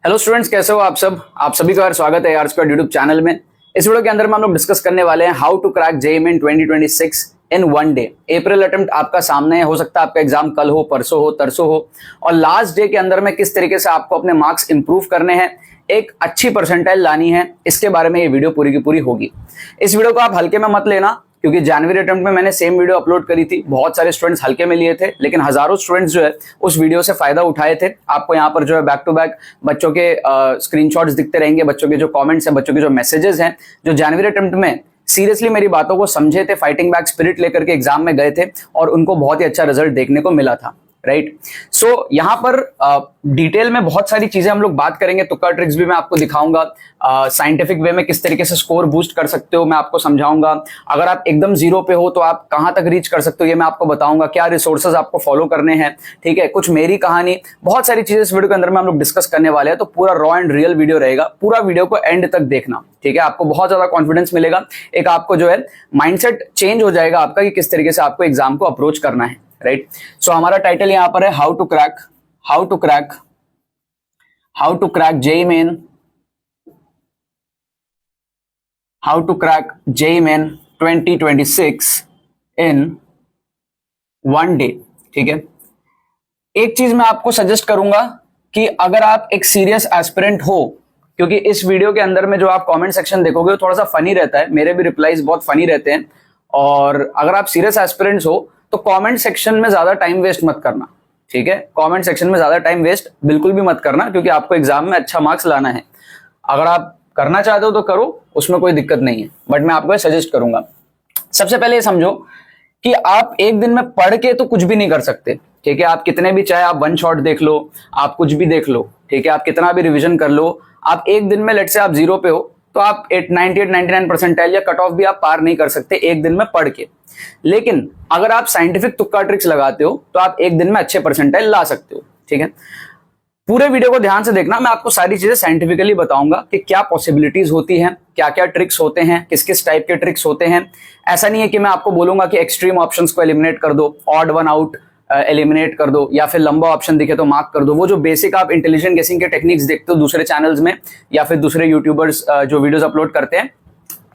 Hello students, कैसे हो आप सब। आप सभी का स्वागत है AR Squared यूट्यूब चैनल में। इस वीडियो के अंदर में हम लोग डिस्कस करने वाले हैं how to crack JEE main 2026 in one day. April attempt आपका सामने है, हो सकता है आपका एग्जाम कल हो, परसों हो, तरसों हो, और लास्ट डे के अंदर में किस तरीके से आपको अपने मार्क्स इंप्रूव करने हैं, एक अच्छी परसेंटाइल लानी है, इसके बारे में ये वीडियो पूरी की पूरी होगी। इस वीडियो को आप हल्के में मत लेना, क्योंकि जनवरी अटेम्प्ट में मैंने सेम वीडियो अपलोड करी थी, बहुत सारे स्टूडेंट्स हल्के में लिए थे, लेकिन हजारों स्टूडेंट्स जो है उस वीडियो से फायदा उठाए थे। आपको यहाँ पर जो है बैक टू बैक बच्चों के स्क्रीनशॉट्स दिखते रहेंगे, बच्चों के जो कमेंट्स हैं, बच्चों के जो मैसेजेस हैं, जो जनवरी अटेम्प्ट में सीरियसली मेरी बातों को समझे थे, फाइटिंग बैक स्पिरिट लेकर के एग्जाम में गए थे और उनको बहुत ही अच्छा रिजल्ट देखने को मिला था। राइट, सो यहाँ पर डिटेल में बहुत सारी चीजें हम लोग बात करेंगे, तुक्का ट्रिक्स भी मैं आपको दिखाऊंगा, साइंटिफिक वे में किस तरीके से स्कोर बूस्ट कर सकते हो मैं आपको समझाऊंगा। अगर आप एकदम जीरो पे हो तो आप कहां तक रीच कर सकते हो ये मैं आपको बताऊंगा, क्या रिसोर्सेज आपको फॉलो करने हैं। ठीक है, कुछ मेरी कहानी, बहुत सारी चीजें इस वीडियो के अंदर में हम लोग डिस्कस करने वाले हैं, तो पूरा रॉ एंड रियल वीडियो रहेगा, पूरा वीडियो को एंड तक देखना। ठीक है, आपको बहुत ज्यादा कॉन्फिडेंस मिलेगा, एक आपको जो है माइंडसेट चेंज हो जाएगा आपका कि किस तरीके से आपको एग्जाम को अप्रोच करना है। राइट, सो हमारा टाइटल यहां पर है how to crack JEE main 2026 in one day. ठीक है, एक चीज मैं आपको सजेस्ट करूंगा कि अगर आप एक सीरियस एस्पिरेंट हो, क्योंकि इस वीडियो के अंदर में जो आप कमेंट सेक्शन देखोगे वो थोड़ा सा फनी रहता है, मेरे भी रिप्लाईज बहुत फनी रहते हैं, और अगर आप सीरियस एस्पिरेंट्स हो तो कमेंट सेक्शन में ज्यादा टाइम वेस्ट मत करना। ठीक है, कमेंट सेक्शन में ज्यादा टाइम वेस्ट बिल्कुल भी मत करना, क्योंकि आपको एग्जाम में अच्छा मार्क्स लाना है। अगर आप करना चाहते हो तो करो, उसमें कोई दिक्कत नहीं है, बट मैं आपको सजेस्ट करूंगा। सबसे पहले ये समझो कि आप एक दिन में पढ़ के तो कुछ भी नहीं कर सकते। ठीक है, आप कितने भी, चाहे आप वन शॉट देख लो, आप कुछ भी देख लो, ठीक है, आप कितना भी रिवीजन कर लो, आप एक दिन में लेट से आप जीरो पे हो तो आप 98-99 परसेंटाइल या कट ऑफ भी आप पार नहीं कर सकते एक दिन में पढ़ के। लेकिन अगर आप साइंटिफिक तुक्का ट्रिक्स लगाते हो तो आप एक दिन में अच्छे परसेंटाइल ला सकते हो। ठीक है, पूरे वीडियो को ध्यान से देखना, मैं आपको सारी चीजें साइंटिफिकली बताऊंगा कि क्या पॉसिबिलिटीज होती हैं, क्या क्या ट्रिक्स होते हैं, किस किस टाइप के ट्रिक्स होते हैं। ऐसा नहीं है कि मैं आपको बोलूंगा कि एक्सट्रीम ऑप्शंस को एलिमिनेट कर दो, ऑड वन आउट एलिमिनेट कर दो, या फिर लंबा ऑप्शन दिखे तो मार्क कर दो। वो जो बेसिक आप इंटेलिजेंट गेसिंग के टेक्निक्स देखते हो दूसरे चैनल्स में या फिर दूसरे यूट्यूबर्स जो वीडियोस अपलोड करते हैं,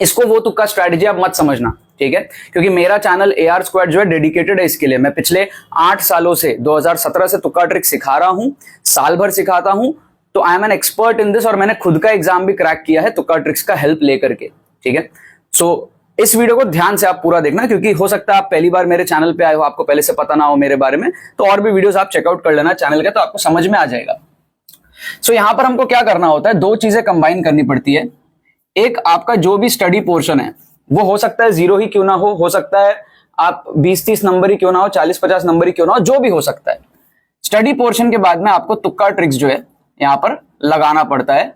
इसको वो तुक्का स्ट्रैटेजी आप मत समझना। ठीक है, क्योंकि मेरा चैनल AR Squared जो है डेडिकेटेड है इसके लिए। मैं पिछले 8 सालों से 2017 से तुक्का ट्रिक सिखा रहा हूं, साल भर सिखाता हूं, तो I am an expert in this, और मैंने खुद का एग्जाम भी क्रैक किया है तुक्का ट्रिक्स का हेल्प लेकर के। ठीक है, सो इस वीडियो को ध्यान से आप पूरा देखना, क्योंकि हो सकता है आप पहली बार मेरे चैनल पे आए हो, आपको पहले से पता ना हो मेरे बारे में, तो और भी वीडियोस आप चेकआउट कर लेना चैनल के, तो आपको समझ में आ जाएगा। सो यहां पर हमको क्या करना होता है, दो चीजें कंबाइन करनी पड़ती है। एक, आपका जो भी स्टडी पोर्शन है वो हो सकता है जीरो ही क्यों ना हो सकता है आप 20-30 नंबर ही क्यों ना हो, 40-50 नंबर ही क्यों ना हो, जो भी हो सकता है। स्टडी पोर्शन के बाद में आपको तुक्का ट्रिक्स जो है यहां पर लगाना पड़ता है,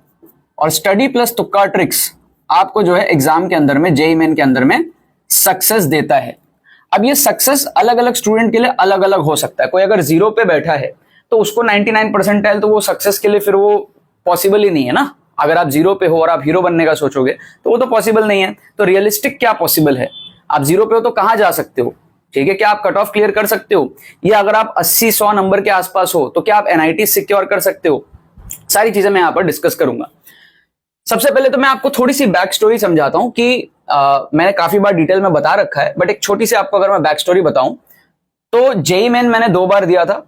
और स्टडी प्लस तुक्का ट्रिक्स आपको जो है एग्जाम के अंदर में, JEE मेन के अंदर में सक्सेस देता है। अब ये सक्सेस अलग अलग स्टूडेंट के लिए अलग अलग हो सकता है। कोई अगर जीरो पे बैठा है तो उसको 99 परसेंटाइल, तो वो सक्सेस के लिए फिर वो पॉसिबल ही नहीं है ना। अगर आप जीरो पे हो और आप हीरो बनने का सोचोगे तो वो तो पॉसिबल नहीं है। तो रियलिस्टिक क्या पॉसिबल है, आप जीरो पे हो तो कहां जा सकते हो। ठीक है, क्या आप कट ऑफ क्लियर कर सकते हो, या अगर आप 80-100 नंबर के आसपास हो तो क्या आप NIT सिक्योर कर सकते हो। सारी चीजें मैं यहां पर डिस्कस करूंगा। सबसे पहले तो मैं आपको थोड़ी सी बैक स्टोरी समझाता हूं कि मैंने काफी बार डिटेल में बता रखा है, बट एक छोटी सी आपको अगर मैं बैक स्टोरी बताऊं तो JEE मेन मैंने 2 बार दिया था।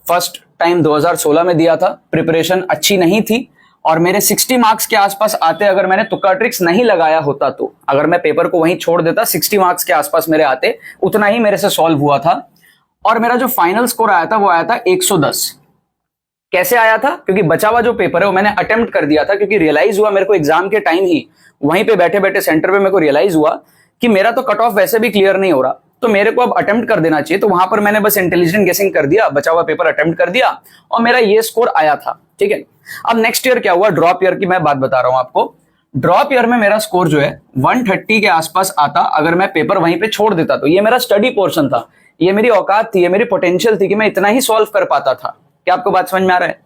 फर्स्ट टाइम 2016 में दिया था, प्रिपरेशन अच्छी नहीं थी, और मेरे 60 मार्क्स के आसपास आते अगर मैंने तुक्का ट्रिक्स नहीं लगाया होता तो, अगर मैं पेपर को वहीं छोड़ देता, 60 मार्क्स के आसपास मेरे आते, उतना ही मेरे से सॉल्व हुआ था। और मेरा जो फाइनल स्कोर आया था वो आया था 110। कैसे आया था, क्योंकि बचा हुआ जो पेपर है वो मैंने अटेम्प्ट कर दिया था, क्योंकि रियलाइज हुआ मेरे को एग्जाम के टाइम ही, वहीं पे बैठे बैठे सेंटर पे मेरे को रियलाइज हुआ कि मेरा तो कट ऑफ वैसे भी क्लियर नहीं हो रहा, तो मेरे को अब अटेम्प्ट कर देना चाहिए। तो वहां पर मैंने बस इंटेलिजेंट गेसिंग कर दिया, बचा हुआ पेपर अटेम्प्ट कर दिया, और मेरा ये स्कोर आया था। ठीक है, अब नेक्स्ट ईयर क्या हुआ, ड्रॉप ईयर की मैं बात बता रहा हूं आपको। ड्रॉप ईयर में मेरा स्कोर जो है 130 के आसपास आता अगर मैं पेपर वहीं पे छोड़ देता तो। ये मेरा स्टडी पोर्शन था, ये मेरी औकात थी, ये मेरी पोटेंशियल थी कि मैं इतना ही सॉल्व कर पाता था। क्या आपको बात समझ में आ रहा है।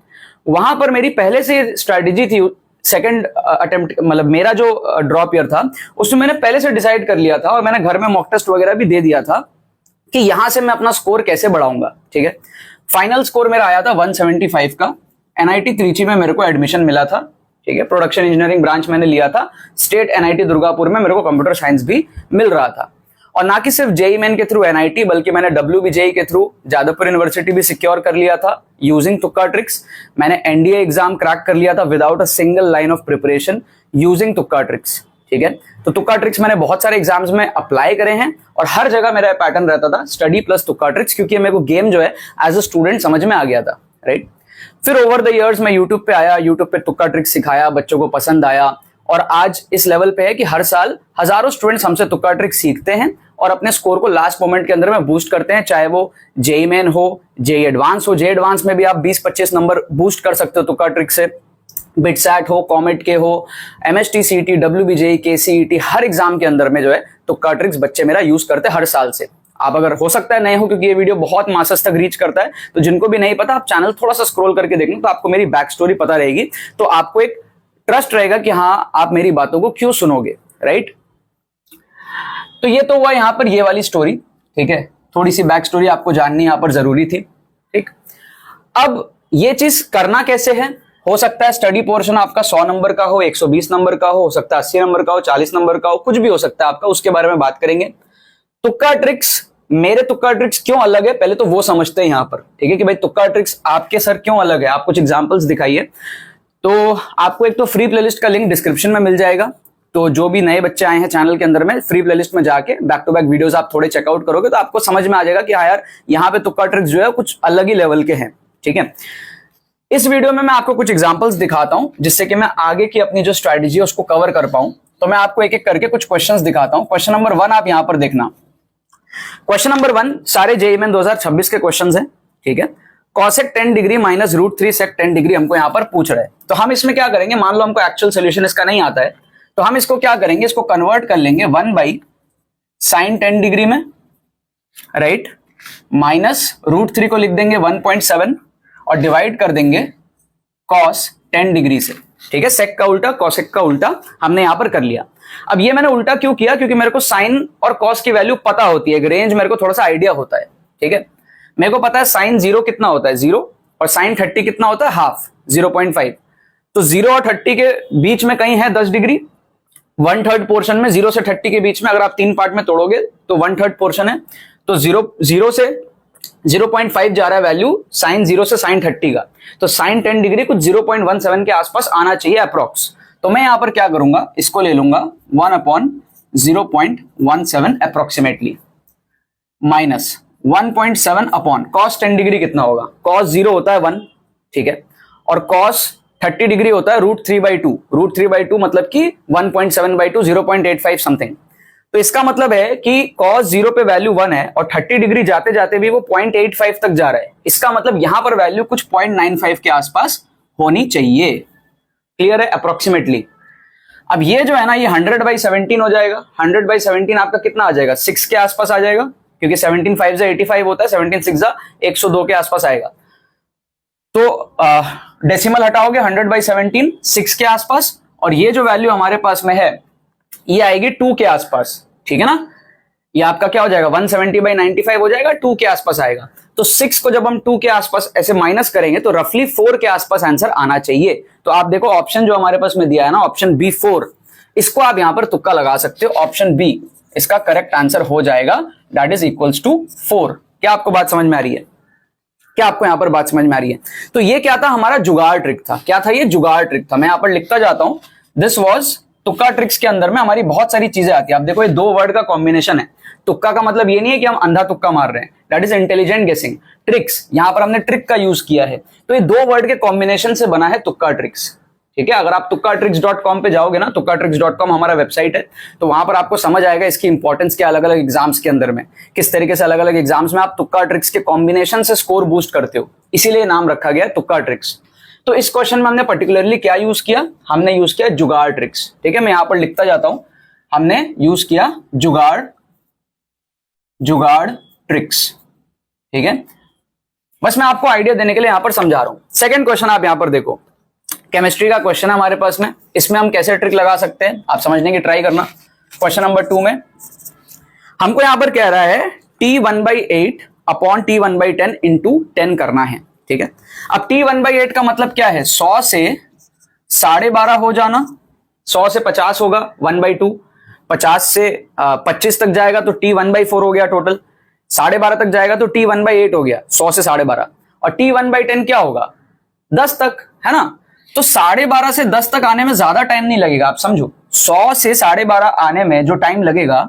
वहां पर मेरी पहले से स्ट्रेटेजी थी, सेकंड अटेम्प्ट, मतलब मेरा जो ड्रॉप ईयर था उसमें मैंने पहले से डिसाइड कर लिया था, और मैंने घर में मॉक टेस्ट वगैरह भी दे दिया था कि यहां से मैं अपना स्कोर कैसे बढ़ाऊंगा। ठीक है, फाइनल स्कोर मेरा आया था 175 का, NIT त्रिची में मेरे को एडमिशन मिला था, ठीक है, प्रोडक्शन इंजीनियरिंग ब्रांच मैंने लिया था, स्टेट NIT दुर्गापुर में मेरे को कंप्यूटर साइंस भी मिल रहा था। और ना कि सिर्फ जेई मेन के थ्रू NIT, बल्कि मैंने WBJEE के थ्रू जादवपुर यूनिवर्सिटी भी सिक्योर कर लिया था यूजिंग तुक्का ट्रिक्स। मैंने NDA एग्जाम क्रैक कर लिया था without a single line of preparation using तुक्का ट्रिक्स, ठीक है। तो तुक्का ट्रिक्स मैंने बहुत सारे एग्जाम्स में अप्लाई करे हैं और हर जगह मेरा पैटर्न रहता था स्टडी प्लस तुक्का ट्रिक्स, क्योंकि मेरे को गेम जो है एज अ स्टूडेंट समझ में आ गया था, राइट। फिर ओवर द इयर्स मैं यूट्यूब पे आया, यूट्यूब पे तुक्का ट्रिक्स सिखाया, बच्चों को पसंद आया और आज इस लेवल पे है कि हर साल हजारों स्टूडेंट्स हमसे तुक्का ट्रिक्स सीखते हैं और अपने स्कोर को लास्ट मोमेंट के अंदर में बूस्ट करते हैं, चाहे वो जेई मेन हो, जेई एडवांस हो। जेई एडवांस में भी आप 20-25 नंबर बूस्ट कर सकते हो तुक्का ट्रिक से। बिटसैट हो, कॉमेट के हो, MST CET, WBJEE, KCET, हर एग्जाम के अंदर में जो है तुक्का ट्रिक्स बच्चे मेरा यूज करते हैं हर साल से। आप अगर हो सकता है नए हो, क्योंकि ये वीडियो बहुत मासस तक रीच करता है, तो जिनको भी नहीं पता आप चैनल थोड़ा सा स्क्रॉल करके देख लो तो आपको मेरी बैक स्टोरी पता रहेगी, तो आपको एक ट्रस्ट रहेगा कि हाँ आप मेरी बातों को क्यों सुनोगे, राइट। तो ये तो हुआ यहां पर ये वाली स्टोरी, ठीक है, थोड़ी सी बैक स्टोरी आपको जाननी यहां पर जरूरी थी, ठीक। अब ये चीज करना कैसे है, हो सकता है स्टडी पोर्शन आपका 100 नंबर का हो, 120 नंबर का हो सकता है 80 नंबर का हो, 40 नंबर का हो, कुछ भी हो सकता है आपका, उसके बारे में बात करेंगे। तुक्का ट्रिक्स, मेरे तुक्का ट्रिक्स क्यों अलग है पहले तो वो समझते हैं यहां पर, ठीक है, कि भाई तुक्का ट्रिक्स आपके सर क्यों अलग है। आप कुछ एग्जांपल्स दिखाइए। तो आपको एक तो फ्री प्लेलिस्ट का लिंक डिस्क्रिप्शन में मिल जाएगा, तो जो भी नए बच्चे आए हैं चैनल के अंदर में, फ्री प्लेलिस्ट में जाके बैक टू बैक वीडियोस आप थोड़े चेकआउट करोगे तो आपको समझ में आ जाएगा कि हाँ यार यहाँ पे तुक्का ट्रिक्स जो है कुछ अलग ही लेवल के हैं, ठीक है। इस वीडियो में मैं आपको कुछ एग्जांपल्स दिखाता हूं जिससे कि मैं आगे की अपनी जो स्ट्रेटजी है उसको कवर कर पाऊं। तो मैं आपको एक एक करके कुछ क्वेश्चंस दिखाता हूं। क्वेश्चन नंबर 1 आप यहां पर देखना। क्वेश्चन नंबर 1 सारे जेईई मेन 2026 के क्वेश्चंस हैं, ठीक है। कॉसेक 10 डिग्री माइनस √3 सेक 10 डिग्री हमको यहां पर पूछ रहे हैं। तो हम इसमें क्या करेंगे, मान लो हमको एक्चुअल सोल्यूशन इसका नहीं आता है, तो हम इसको क्या करेंगे, इसको कन्वर्ट कर लेंगे 1/sin 10 डिग्री में, राइट, माइनस √3 को लिख देंगे 1.7 और डिवाइड कर देंगे cos 10 डिग्री से, ठीक है। सेक का उल्टा कॉसेक का उल्टा हमने यहां पर कर लिया। अब ये मैंने उल्टा क्यों किया, क्योंकि मेरे को साइन और कॉस की वैल्यू पता होती है, रेंज मेरे को थोड़ा सा आइडिया होता है, ठीक है। मेरे को पता है साइन 0 कितना होता है 0 और साइन 30 कितना होता है हाफ 0.5। तो 0 और 30 के बीच में कहीं है 10 डिग्री, 1/3 पोर्शन में 0 से 30 के बीच में अगर आप 3 पार्ट में तोड़ोगे तो 1/3 पोर्शन है। तो 0 से 0.5 जा रहा है वैल्यू साइन 0 से साइन 30 का, तो साइन 10 डिग्री कुछ 0.17 के आसपास आना चाहिए अप्रोक्स। तो मैं यहां पर क्या करूंगा, इसको ले लूंगा 1/0.17 approximately minus 1.7 upon cos 10 degree कितना होगा, cos 0 होता है 1, ठीक है, और cos 30 डिग्री होता है √3/2। √3/2 मतलब कि 1.7/2 0.85 समथिंग। तो इसका मतलब है कि cos 0 पे वैल्यू 1 है और 30 डिग्री जाते जाते भी वो 0.85 तक जा रहा है। इसका मतलब यहां पर वैल्यू कुछ 0.95 के आसपास होनी चाहिए। क्लियर है, अप्रोक्सीमेटली। अब ये जो है ना, ये 100/17 हो जाएगा। 100/17 आपका कितना आ जाएगा, 6 के आसपास आ जाएगा, क्योंकि 17 5 से 85 होता है, 17 6 जा 102 के आसपास आएगा। तो डेसिमल हटाओगे 100/17 6 के आसपास, और ये जो वैल्यू हमारे पास में है ये आएगी 2 के आसपास, ठीक है ना। ये आपका क्या हो जाएगा 170/95 हो जाएगा, 2 के आसपास आएगा। तो 6 को जब हम 2 के आसपास ऐसे माइनस करेंगे तो रफली 4 के आसपास आंसर आना चाहिए। तो आप देखो ऑप्शन जो हमारे पास में दिया है ना, ऑप्शन बी 4, इसको आप यहां पर तुक्का लगा सकते हो। ऑप्शन बी इसका करेक्ट आंसर हो जाएगा, दैट इज इक्वल्स टू 4। क्या आपको बात समझ में आ रही है, क्या आपको यहां पर बात समझ में आ रही है। तो ये क्या था, हमारा जुगाड़ ट्रिक था। क्या था ये, जुगाड़ ट्रिक था। मैं यहां पर लिखता जाता हूं, दिस वाज तुक्का ट्रिक्स के अंदर में हमारी बहुत सारी चीजें आती है। आप देखो ये 2 वर्ड का कॉम्बिनेशन है। तुक्का का मतलब ये नहीं है कि हम अंधा तुक्का मार रहे हैं, दैट इज इंटेलिजेंट गेसिंग। ट्रिक्स, यहां पर हमने ट्रिक का यूज किया है, तो ये 2 वर्ड के कॉम्बिनेशन से बना है तुक्का ट्रिक्स, ठीक है। अगर आप tukkatricks.com पे जाओगे ना, tukkatricks.com हमारा वेबसाइट है, तो वहां पर आपको समझ आएगा इसकी इंपॉर्टेंस क्या, अलग अलग एग्जाम्स के अंदर में किस तरीके से अलग अलग एग्जाम्स में आप तुक्का ट्रिक्स के कॉम्बिनेशन से स्कोर बूस्ट करते हो, इसीलिए नाम रखा गया तुक्का ट्रिक्स। तो इस क्वेश्चन में हमने पर्टिकुलरली क्या यूज किया, हमने यूज किया जुगाड़ ट्रिक्स, ठीक है। मैं यहां पर लिखता जाता हूं, हमने यूज किया जुगाड़ ट्रिक्स, ठीक है। बस मैं आपको आइडिया देने के लिए यहां पर समझा रहा हूं। सेकंड क्वेश्चन आप यहां पर देखो, केमिस्ट्री का क्वेश्चन है हमारे पास में, इसमें हम कैसे ट्रिक लगा सकते हैं आप समझने की ट्राई करना। क्वेश्चन नंबर 2 में हमको यहां पर कह रहा है T1/8 अपॉन T1/10 इंटू 10 करना है, ठीक है। अब t1/8 का मतलब क्या है, 100 से 12.5 हो जाना, 100 से 50 होगा 1/2, 50 से 25 तक जाएगा तो t1/4 हो गया टोटल, 12.5 तक जाएगा तो t1/8 हो गया 100 से 12.5, और t1/10 क्या होगा 10 तक, है ना। तो 12.5 से 10 तक आने में ज्यादा टाइम नहीं लगेगा, आप समझो 100 से 12.5 आने में जो टाइम लगेगा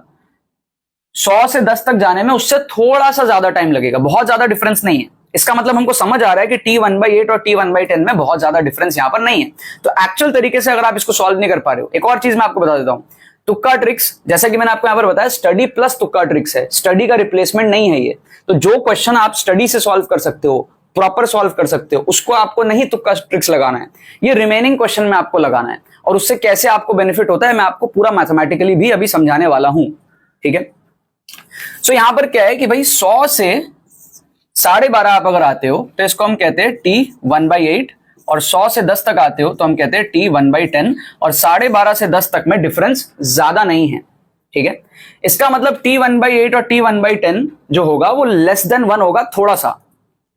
100 से 10 तक जाने में उससे थोड़ा सा ज्यादा टाइम लगेगा, बहुत ज्यादा डिफरेंस नहीं है। इसका मतलब हमको समझ आ रहा है कि t1/8 और t1/10 में बहुत ज्यादा डिफरेंस यहां पर नहीं है। तो एक्चुअल तरीके से अगर आप इसको सॉल्व नहीं कर पा रहे हो, एक और चीज मैं आपको बता देता हूं, तुक्का ट्रिक्स, जैसा कि मैंने आपको यहां पर बताया स्टडी प्लस तुक्का ट्रिक्स है, स्टडी का रिप्लेसमेंट नहीं है ये। तो जो क्वेश्चन आप स्टडी से सॉल्व कर सकते हो, प्रॉपर सॉल्व कर सकते हो, उसको आपको नहीं तुक्का ट्रिक्स लगाना है, ये रिमेनिंग क्वेश्चन में आपको लगाना है। और उससे कैसे आपको बेनिफिट होता है मैं आपको पूरा मैथमेटिकली भी अभी समझाने वाला हूं, ठीक है। सो यहां पर क्या है कि भाई 100 से 12.5 आप अगर आते हो तो इसको हम कहते हैं t1/8, और 100 से 10 तक आते हो तो हम कहते हैं t1/10, और 12.5 से 10 तक में डिफरेंस ज्यादा नहीं है, ठीक है। इसका मतलब t1/8 और t1/10 जो होगा वो लेस देन 1 होगा, थोड़ा सा,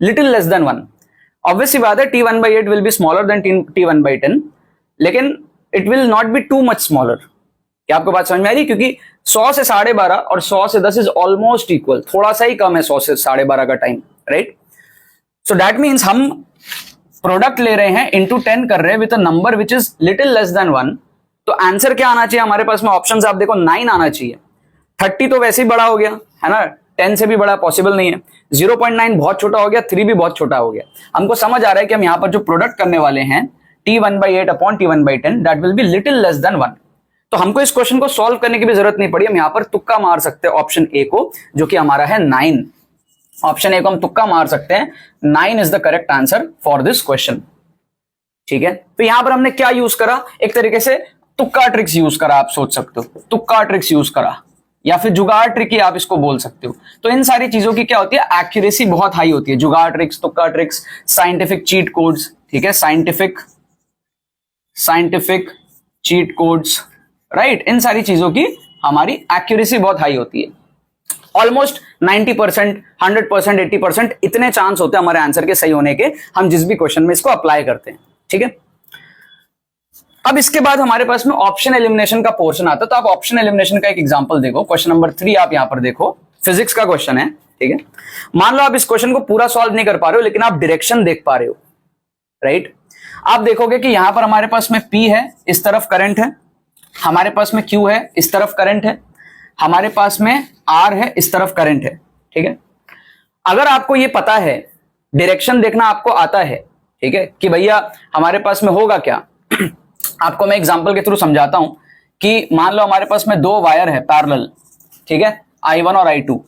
लिटिल लेस देन 1। ऑब्वियसली बात है t1/8 will be smaller than t1/10, लेकिन it will not be too much smaller. क्या आपको बात समझ में आ रही है? क्योंकि 100 से 12.5 और 100 से 10 इज ऑलमोस्ट इक्वल, थोड़ा सा ही कम है 100 से 12.5 का time, right. So that means हम प्रोडक्ट ले रहे हैं इंटू 10 कर रहे हैं with a number which is little less than 1। तो आंसर क्या आना चाहिए हमारे पास में, ऑप्शंस आप देखो 9 आना चाहिए। 30 तो वैसे ही बड़ा हो गया है ना, 10 से भी बड़ा पॉसिबल नहीं है, 0.9 बहुत छोटा हो गया, 3 भी बहुत छोटा हो गया। हमको समझ आ रहा है कि हम यहां पर जो प्रोडक्ट करने वाले हैं t1/8 upon t1/10 that will be little less than 1। तो हमको इस क्वेश्चन को सॉल्व करने की भी जरूरत नहीं पड़ी, हम यहां पर तुक्का मार सकते हैं ऑप्शन ए को, जो कि हमारा है 9। ऑप्शन ए को हम तुक्का मार सकते हैं, 9 is the correct answer for this question, ठीक है। तो यहां पर हमने क्या यूज करा, एक तरीके से तुक्का ट्रिक्स यूज करा, आप सोच सकते हो तुक्का ट्रिक्स यूज करा, या फिर जुगाड़ ट्रिक ही आप इसको बोल सकते हो। तो इन सारी चीजों की क्या होती है, एक्यूरेसी बहुत हाई होती है, जुगाड़ ट्रिक्स, तुक्का ट्रिक्स, साइंटिफिक चीट कोड्स, ठीक है, साइंटिफिक चीट कोड्स, राइट। इन सारी चीजों की हमारी एक्यूरेसी बहुत हाई होती है, ऑलमोस्ट 90%, 100%, 80% इतने चांस होते हैं हमारे आंसर के सही होने के, हम जिस भी क्वेश्चन में इसको अप्लाई करते हैं, ठीक है। अब इसके बाद हमारे पास में ऑप्शन एलिमिनेशन का पोर्शन आता है। तो आप ऑप्शन एलिमिनेशन का एक एग्जांपल देखो, क्वेश्चन नंबर 3 आप यहां पर देखो, फिजिक्स का क्वेश्चन है, ठीक है। मान लो आप इस क्वेश्चन को पूरा सॉल्व नहीं कर पा रहे हो, लेकिन आप डायरेक्शन देख पा रहे हो, राइट। आप देखोगे कि यहां पर हमारे पास में P है, इस तरफ करंट है, हमारे पास में Q है, इस तरफ करंट है, हमारे पास में R है, इस तरफ करंट है, ठीक है। अगर आपको ये पता है, डायरेक्शन देखना आपको आता है, ठीक है, कि भैया हमारे पास में होगा क्या आपको मैं एग्जांपल के थ्रू समझाता हूं कि मान लो हमारे पास में 2 वायर है पैरेलल, ठीक है, I1 और I2,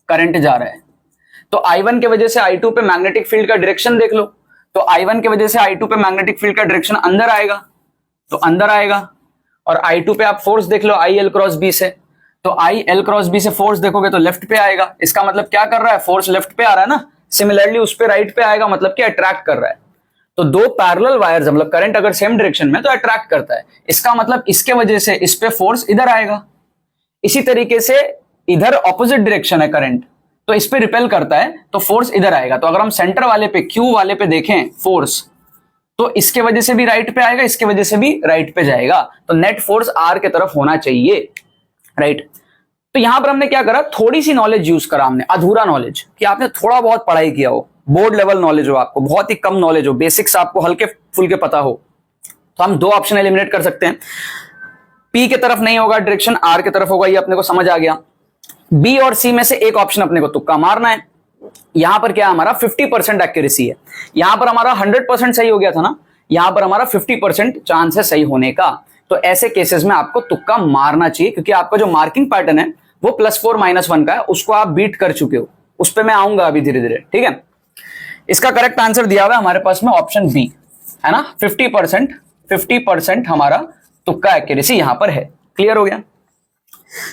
करंट जा रहा है। तो I1 के वजह से I2 पे मैग्नेटिक फील्ड का डायरेक्शन देख लो, तो I1 के वजह से I2 पे मैग्नेटिक फील्ड का डायरेक्शन अंदर आएगा, तो अंदर आएगा। और I2 पे आप फोर्स देख लो, IL क्रॉस B से, तो IL क्रॉस B से फोर्स देखोगे तो लेफ्ट पे आएगा। इसका मतलब क्या कर रहा है, फोर्स लेफ्ट पे आ रहा है ना, सिमिलरली उस पे राइट पे आएगा, मतलब कि अट्रैक्ट कर रहा है। तो 2 पैरेलल वायर्स, मतलब करंट अगर सेम डायरेक्शन में तो अट्रैक्ट करता है, इसका मतलब इसके वजह से इस पे फोर्स इधर आएगा। इसी तरीके से इधर ऑपोजिट डायरेक्शन है करंट, तो इस पे रिपेल करता है, तो फोर्स इधर आएगा। तो अगर हम सेंटर वाले पे, Q वाले पे देखें फोर्स, तो इसके वजह से भी राइट पे आएगा, इसके वजह से भी राइट पे जाएगा, तो नेट फोर्स R के तरफ होना चाहिए, राइट। तो यहां पर हमने क्या करा, थोड़ी सी नॉलेज यूज करा हमने, अधूरा नॉलेज, कि आपने थोड़ा बहुत पढ़ाई किया हो, बोर्ड लेवल नॉलेज हो आपको, बहुत ही कम नॉलेज हो, बेसिक्स आपको हल्के फुल्के पता हो। तो हम 2 ऑप्शन एलिमिनेट कर सकते हैं, P के तरफ नहीं होगा डायरेक्शन, R के तरफ होगा, ये अपने को समझ आ गया। B और C में से एक ऑप्शन अपने को तुक्का मारना है। यहां पर क्या हमारा 50% एक्यूरेसी है, यहां पर हमारा 100% सही हो गया था ना, यहां पर हमारा 50% चांस है सही होने का। तो ऐसे केसेस में आपको तुक्का मारना चाहिए, क्योंकि आपका जो मार्किंग पैटर्न है वो +4 -1 का है, उसको आप बीट कर चुके हो, उस पर मैं आऊंगा अभी धीरे धीरे, ठीक है। इसका करेक्ट आंसर दिया हुआ है हमारे पास में ऑप्शन बी, है ना, 50% हमारा तुक्का एक्यूरेसी यहां पर है। क्लियर हो गया।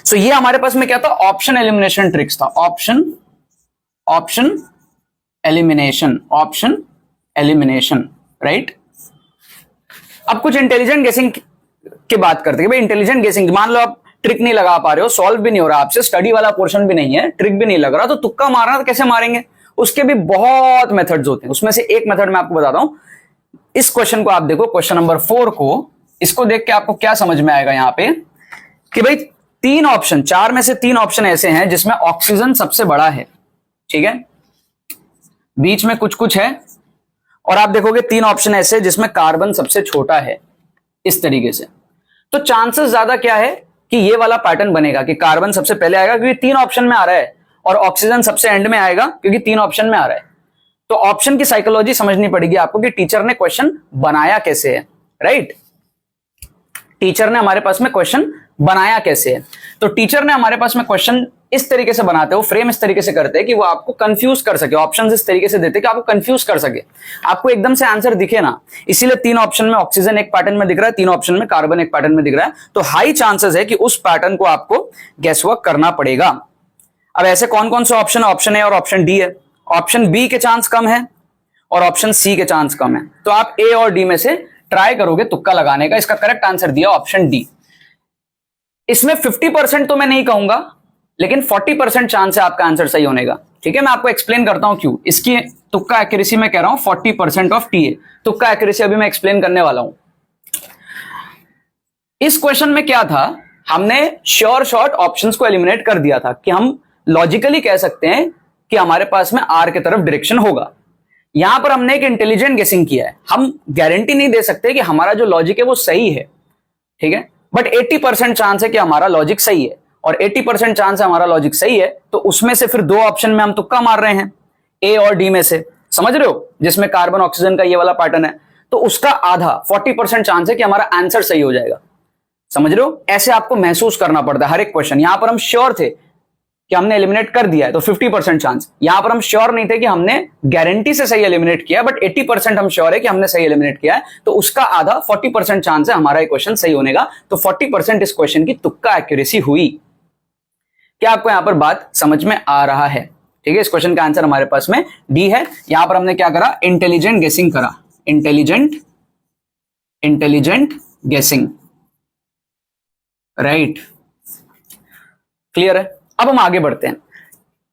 सो ये हमारे पास में क्या था, ऑप्शन एलिमिनेशन ट्रिक्स था, ऑप्शन एलिमिनेशन, राइट। अब कुछ इंटेलिजेंट गेसिंग की बात करते हैं। भाई इंटेलिजेंट गेसिंग, मान लो आप ट्रिक नहीं लगा पा रहे हो, सॉल्व भी नहीं हो रहा आपसे, स्टडी वाला पोर्शन भी नहीं है, ट्रिक भी नहीं लग रहा, तो तुक्का मारना तो कैसे मारेंगे। उसके भी बहुत मेथड्स होते हैं। उसमें से एक मेथड मैं आपको बताता हूं। इस क्वेश्चन को आप देखो, क्वेश्चन नंबर 4 को, इसको देख के आपको क्या समझ में आएगा यहां पे कि भाई 3 ऑप्शन, 4 में से 3 ऑप्शन ऐसे हैं जिसमें ऑक्सीजन सबसे बड़ा है, ठीक है, बीच में कुछ कुछ है, और आप देखोगे 3 ऑप्शन ऐसे जिसमें कार्बन सबसे छोटा है, इस तरीके से। तो चांसेस ज्यादा क्या है कि ये वाला पैटर्न बनेगा कि कार्बन सबसे पहले आएगा क्योंकि 3 ऑप्शन में आ रहा है, और ऑक्सीजन सबसे एंड में आएगा क्योंकि 3 ऑप्शन में आ रहा है। तो ऑप्शन की साइकोलॉजी समझनी पड़ेगी आपको कि टीचर ने क्वेश्चन बनाया कैसे है, राइट। टीचर ने हमारे पास में क्वेश्चन बनाया कैसे है। तो टीचर ने हमारे पास में क्वेश्चन इस तरीके से बनाते हो, फ्रेम इस तरीके से करते हैं कि वो आपको कंफ्यूज कर सके, ऑप्शंस इस तरीके से देते हैं कि आपको कंफ्यूज कर सके, आपको एकदम से आंसर दिखे ना। इसीलिए 3 ऑप्शन में ऑक्सीजन एक पैटर्न में दिख रहा है, 3 ऑप्शन में कार्बन एक पैटर्न में दिख रहा है। तो हाई चांसेस है कि उस पैटर्न को आपको गेस वर्क करना पड़ेगा। अब ऐसे कौन कौन से ऑप्शन है? ऑप्शन ए और ऑप्शन डी है। ऑप्शन बी के चांस कम है और ऑप्शन सी के चांस कम है। तो आप ए और डी में से ट्राई करोगे तुक्का लगाने का। इसका करेक्ट आंसर दिया ऑप्शन डी। इसमें 50% तो मैं नहीं कहूंगा, लेकिन 40% चांस है आपका आंसर सही होने का, ठीक है। मैं आपको एक्सप्लेन करता हूं क्यों। इसकी तुक्का एक्यूरेसी मैं कह रहा हूं 40% ऑफ टीए। तुक्का एक्यूरेसी अभी मैं एक्सप्लेन करने वाला हूं। इस क्वेश्चन में क्या था, हमने श्योर शॉर्ट ऑप्शंस को एलिमिनेट कर दिया था कि हम लॉजिकली कह सकते हैं कि हमारे पास में आर के तरफ डायरेक्शन होगा। यहां पर हमने एक इंटेलिजेंट गेसिंग किया है। हम गारंटी नहीं दे सकते कि हमारा जो लॉजिक है वो सही है, ठीक है, बट 80% चांस है कि हमारा लॉजिक सही है, और 80% चांस है हमारा लॉजिक सही है। तो उसमें से फिर 2 ऑप्शन में हम तुक्का मार रहे हैं, ए और डी में से, समझ रहे हो, जिसमें कार्बन ऑक्सीजन का ये वाला पैटर्न है। तो उसका आधा 40% चांस है कि हमारा आंसर सही हो जाएगा, समझ रहे हो। ऐसे आपको महसूस करना पड़ता है हर एक क्वेश्चन। यहां पर हम श्योर थे कि हमने एलिमिनेट कर दिया है तो 50% चांस। यहां पर हम श्योर नहीं थे कि हमने गारंटी से सही एलिमिनेट किया, बट 80% हम श्योर है कि हमने सही एलिमिनेट किया है। तो उसका आधा 40% चांस है हमारा ये क्वेश्चन सही होने का। तो 40% इस क्वेश्चन की तुक्का एक्यूरेसी हुई। क्या आपको यहां पर बात समझ में आ रहा है? ठीक है, इस क्वेश्चन का आंसर हमारे पास में डी है। यहां पर हमने क्या करा, इंटेलिजेंट गेसिंग करा, इंटेलिजेंट गेसिंग, राइट, क्लियर है। अब हम आगे बढ़ते हैं।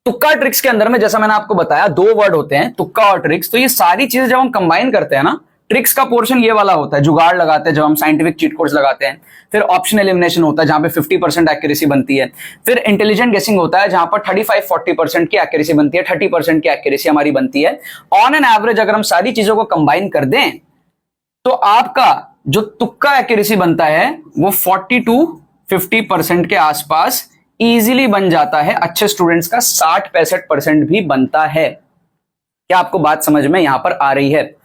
तुक्का ट्रिक्स के अंदर में जैसा मैंने आपको बताया 2 वर्ड होते हैं, तुक्का और ट्रिक्स। तो ये सारी चीजें जब हम कंबाइन करते हैं ना, ट्रिक्स का पोर्शन ये वाला होता है, जुगाड़ लगाते हैं जब हम साइंटिफिक चीट कोड्स लगाते हैं। फिर ऑप्शन एलिमिनेशन होता है जहां पे 50% एक्यूरेसी बनती है। फिर इंटेलिजेंट गेसिंग होता है जहां पर 35-40% की एक्यूरेसी बनती है, 30% की एक्यूरेसी हमारी बनती है। ऑन एन एवरेज अगर हम सारी चीजों को कंबाइन कर दें तो आपका जो तुक्का एक्यूरेसी बनता है वो 40-50% के आसपास इजीली बन जाता है। अच्छे स्टूडेंट्स का 60-65% भी बनता है। क्या आपको बात समझ में यहां पर आ रही है?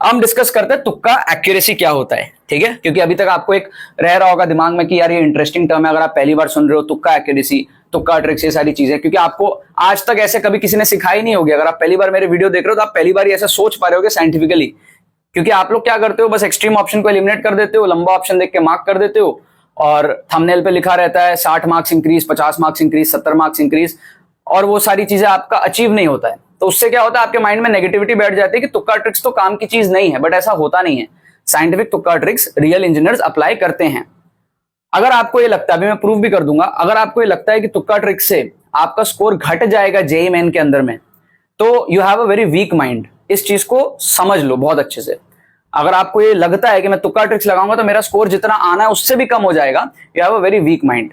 हम डिस्कस करते हैं तुक्का एक्यूरेसी क्या होता है, ठीक है, क्योंकि अभी तक आपको एक रह रहा होगा दिमाग में कि यार ये इंटरेस्टिंग टर्म है। अगर आप पहली बार सुन रहे हो तुक्का एक्यूरेसी, तुक्का ट्रिक्स, ये सारी चीजें, क्योंकि आपको आज तक ऐसे कभी किसी ने सिखाई नहीं होगी। अगर आप पहली बार मेरे वीडियो देख रहे हो तो आप पहली बार ऐसा सोच पा रहे होगे साइंटिफिकली, क्योंकि आप लोग क्या करते हो, बस एक्सट्रीम ऑप्शन को एलिमिनेट कर देते हो, लंबा ऑप्शन देख के मार्क कर देते हो, और थंबनेल पे लिखा रहता है 60 marks increase, 50 marks increase, 70 marks increase, और वो सारी चीजें आपका अचीव नहीं होता है। तो उससे क्या होता है, आपके माइंड में नेगेटिविटी बैठ जाती है कि तुक्का ट्रिक्स तो काम की चीज नहीं है। बट ऐसा होता नहीं है। साइंटिफिक तुक्का ट्रिक्स रियल इंजीनियर्स अप्लाई करते हैं। अगर आपको ये लगता है, अभी मैं प्रूफ भी कर दूंगा, अगर आपको ये लगता है कि तुक्का ट्रिक्स से आपका स्कोर घट जाएगा जेईई मेन के अंदर में, तो you have a very weak mind. इस चीज को समझ लो बहुत अच्छे से। अगर आपको ये लगता है कि मैं तुक्का ट्रिक्स लगाऊंगा तो मेरा स्कोर जितना आना है उससे भी कम हो जाएगा, you have a very weak mind,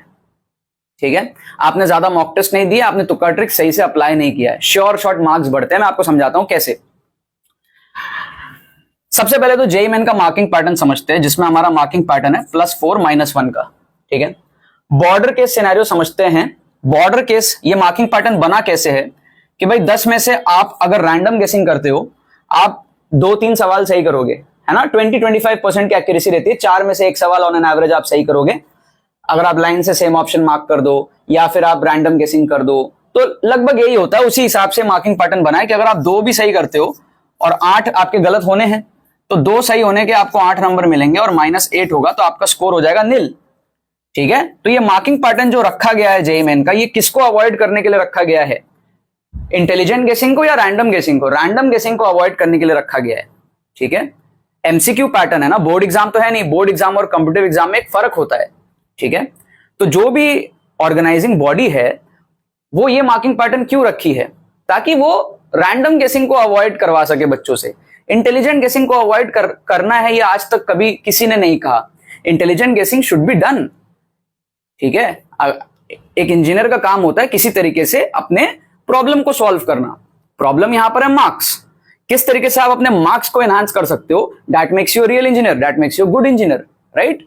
ठीक है। आपने ज्यादा मॉक टेस्ट नहीं दिया, आपने तुक्का ट्रिक्स सही से अप्लाई नहीं किया है। श्योर शॉर्ट मार्क्स बढ़ते हैं। मैं आपको समझाता हूं कैसे। सबसे पहले तो जेईई मेन का मार्किंग पैटर्न समझते हैं, जिसमें हमारा मार्किंग पैटर्न है +4 -1 का, ठीक है। बॉर्डर केस सिनेरियो समझते हैं। बॉर्डर केस ये मार्किंग पैटर्न बना कैसे है कि भाई 10 में से आप अगर रैंडम गेसिंग करते हो, आप 2-3 सवाल सही करोगे, है ना। 20-25% की एक्यूरेसी रहती है। 4 में से 1 सवाल ऑन एन एवरेज आप सही करोगे। अगर आप लाइन से सेम ऑप्शन मार्क कर दो या फिर आप रैंडम गेसिंग कर दो, तो लगभग यही होता है। उसी हिसाब से मार्किंग पैटर्न बनाए कि अगर आप 2 भी सही करते हो और 8 आपके गलत होने हैं, तो 2 सही होने के आपको 8 नंबर मिलेंगे और -8 होगा तो आपका स्कोर हो जाएगा निल, ठीक है। तो ये मार्किंग पैटर्न जो रखा गया है जेईई मेन का, ये किसको अवॉइड करने के लिए रखा गया है? इंटेलिजेंट गेसिंग को या रैंडम गेसिंग को? रैंडम गेसिंग को अवॉइड करने के लिए रखा गया है, ठीक है। एमसीक्यू पैटर्न है ना, बोर्ड एग्जाम तो है नहीं। बोर्ड एग्जाम और कॉम्पिटिटिव एग्जाम में एक फर्क होता है, ठीक है। तो जो भी ऑर्गेनाइजिंग बॉडी है वो ये मार्किंग पैटर्न क्यों रखी है? ताकि वो रैंडम गेसिंग को अवॉइड करवा सके बच्चों से। इंटेलिजेंट गेसिंग को अवॉइड करना है ये आज तक कभी किसी ने नहीं कहा। इंटेलिजेंट गेसिंग शुड बी डन, ठीक है। एक इंजीनियर का काम होता है किसी तरीके से अपने प्रॉब्लम को सॉल्व करना। प्रॉब्लम यहां पर है मार्क्स, किस तरीके से आप अपने मार्क्स को एनहांस कर सकते हो, that makes you real engineer, that makes you good engineer, right.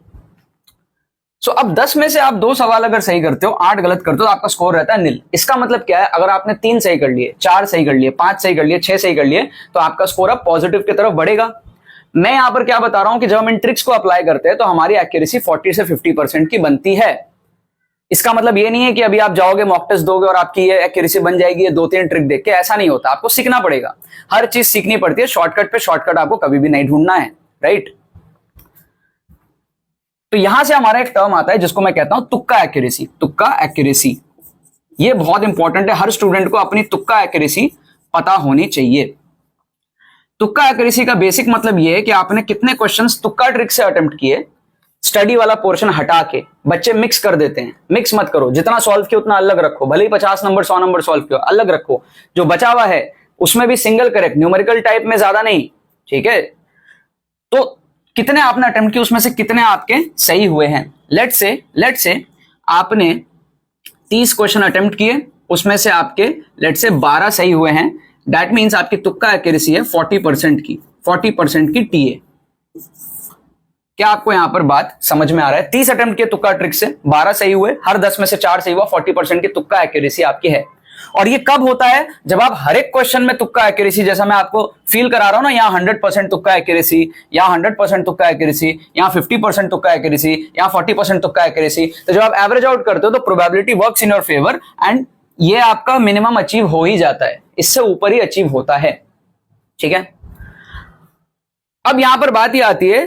So अब 10 में से आप 2 सवाल अगर सही करते हो, 8 गलत करते हो, तो आपका स्कोर रहता है निल। इसका मतलब क्या है, अगर आपने 3 सही कर लिए, 4 सही कर लिए, 5 सही कर लिए, 6 सही कर लिए, तो आपका स्कोर अब पॉजिटिव की तरफ बढ़ेगा। मैं यहां पर क्या बता रहा हूं कि जब हम इन ट्रिक्स को अप्लाई करते हैं तो हमारी एक्यूरेसी 40 से 50% की बनती है। इसका मतलब ये नहीं है कि अभी आप जाओगे मॉक टेस्ट दोगे और आपकी ये एक्यूरेसी बन जाएगी ये 2-3 ट्रिक देख के, ऐसा नहीं होता। आपको सीखना पड़ेगा, हर चीज सीखनी पड़ती है। शॉर्टकट पे शॉर्टकट आपको कभी भी नहीं ढूंढना है, राइट। तो यहां से हमारा एक टर्म आता है जिसको मैं कहता हूं तुक्का एक्यूरेसी। तुक्का एक्यूरेसी ये बहुत इंपॉर्टेंट है, हर स्टूडेंट को अपनी तुक्का एक्यूरेसी पता होनी चाहिए। तुक्का एक्यूरेसी का बेसिक मतलब ये है कि आपने कितने क्वेश्चंस तुक्का ट्रिक से अटेम्प्ट किए। स्टडी वाला पोर्शन हटा के बच्चे मिक्स कर देते हैं, मिक्स मत करो, जितना सॉल्व किया उतना अलग रखो, भले ही 50 नंबर 100 नंबर सॉल्व किया अलग रखो, जो बचा हुआ है उसमें भी सिंगल करेक्ट, न्यूमेरिकल टाइप में ज्यादा नहीं, ठीक है। तो कितने आपने अटेम्प्ट किए उसमें से कितने आपके सही हुए हैं। लेट से आपने 30 क्वेश्चन अटेम्प्ट किए, उसमें से आपके लेट से 12 सही हुए हैं, दैट मीन्स आपकी तुक्का एक्यूरेसी है 40% की, 40% की टीए। क्या आपको यहां पर बात समझ में आ रहा है? 30 अटेम्प्ट किए तुक्का ट्रिक से, 12 सही हुए, हर 10 में से 4 सही हुआ, 40% की तुक्का एक्यूरेसी आपकी है। और ये कब होता है? जब आप हर एक क्वेश्चन में तुक्का एक्यूरेसी, जैसा मैं आपको फील करा रहा हूं ना, यहां 100% तुक्का एक्यूरेसी, यहां 100% तुक्का एक्यूरेसी, यहां 50% तुक्का एक्यूरेसी, यहां 40% तुक्का एक्यूरेसी, तो जब आप एवरेज आउट करते हो तो probability works in your favour and ये आपका मिनिमम अचीव हो ही जाता है, इससे ऊपर ही अचीव होता है, ठीक है। अब यहां पर बात यह आती है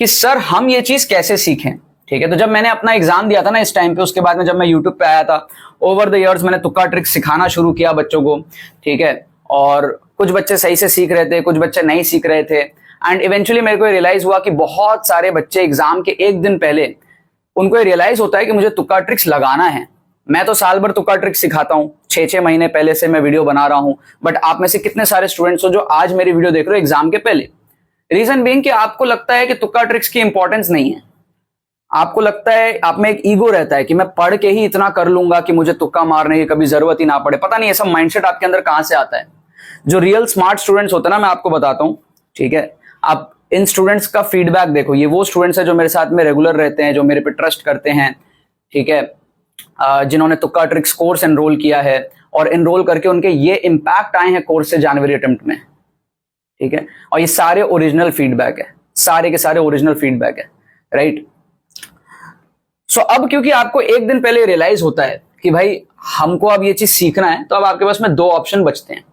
कि सर हम ये चीज कैसे सीखें, ठीक है। तो जब मैंने अपना एग्जाम दिया था ना इस टाइम पे, उसके बाद में जब मैं यूट्यूब पे आया था, ओवर द इयर्स मैंने तुक्का ट्रिक्स सिखाना शुरू किया बच्चों को, ठीक है। और कुछ बच्चे सही से सीख रहे थे, कुछ बच्चे नहीं सीख रहे थे, एंड इवेंचुअली मेरे को रियलाइज हुआ कि बहुत सारे बच्चे एग्जाम के एक दिन पहले उनको रियलाइज होता है कि मुझे तुक्का ट्रिक्स लगाना है। मैं तो साल भर तुक्का ट्रिक्स सिखाता हूँ, 6-6 महीने पहले से मैं वीडियो बना रहा हूँ, बट आप में से कितने सारे स्टूडेंट्स हो जो आज मेरी वीडियो देख रहे हो एग्जाम के पहले। रीजन बीइंग कि आपको लगता है कि तुक्का ट्रिक्स की इंपॉर्टेंस नहीं है, आपको लगता है, आप में एक ईगो रहता है कि मैं पढ़ के ही इतना कर लूंगा कि मुझे तुक्का मारने की कभी जरूरत ही ना पड़े। पता नहीं ये सब माइंडसेट आपके अंदर कहां से आता है। जो रियल स्मार्ट स्टूडेंट्स होते हैं ना, मैं आपको बताता हूं, ठीक है। आप इन स्टूडेंट्स का फीडबैक देखो, ये वो स्टूडेंट्स है जो मेरे साथ में रेगुलर रहते हैं, जो मेरे पे ट्रस्ट करते हैं, ठीक है, जिन्होंने तुक्का ट्रिक्स कोर्स एनरोल किया है और एनरोल करके उनके ये इंपैक्ट आए हैं कोर्स से जनवरी अटेम्प्ट में, ठीक है। और ये सारे ओरिजिनल फीडबैक है, सारे के सारे ओरिजिनल फीडबैक है, राइट। सो अब क्योंकि आपको एक दिन पहले रियलाइज होता है कि भाई हमको अब ये चीज सीखना है, तो अब आपके पास में 2 ऑप्शन बचते हैं।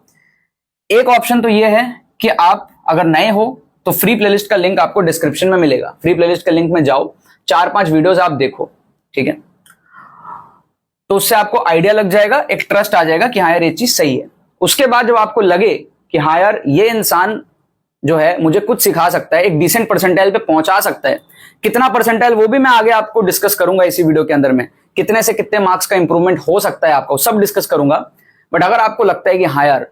एक ऑप्शन तो ये है कि आप अगर नए हो तो फ्री प्लेलिस्ट का लिंक आपको डिस्क्रिप्शन में मिलेगा, फ्री प्लेलिस्ट के लिंक में जाओ, 4-5 वीडियोस आप देखो, ठीक है। तो उससे आपको आइडिया लग जाएगा, एक ट्रस्ट आ जाएगा कि हाँ यार ये चीज सही है। उसके बाद जब आपको लगे कि हाँ यार ये इंसान जो है मुझे कुछ सिखा सकता है, एक डिसेंट परसेंटाइल पे पहुंचा सकता है, कितना परसेंटाइल वो भी मैं आगे आपको डिस्कस करूंगा इसी वीडियो के अंदर में, कितने से कितने मार्क्स का इंप्रूवमेंट हो सकता है आपको, सब डिस्कस करूंगा। बट अगर आपको लगता है कि हाँ यार